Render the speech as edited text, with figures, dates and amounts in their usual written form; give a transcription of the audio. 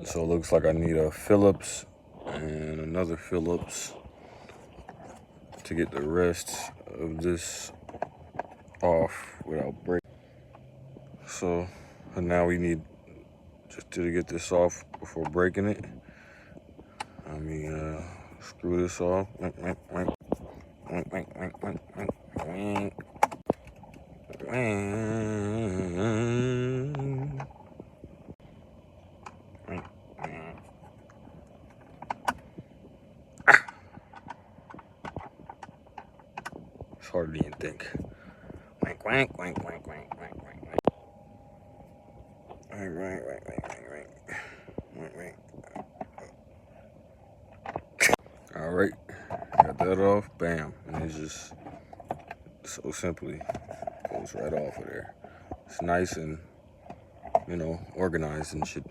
So it looks like I need a Phillips and another Phillips to get the rest of this off without breaking. So now we need just to get this off before breaking it. Screw this off. It's harder than you think. All right, got that off. Bam, and it's just so simply goes right off of there. It's nice and organized and shit.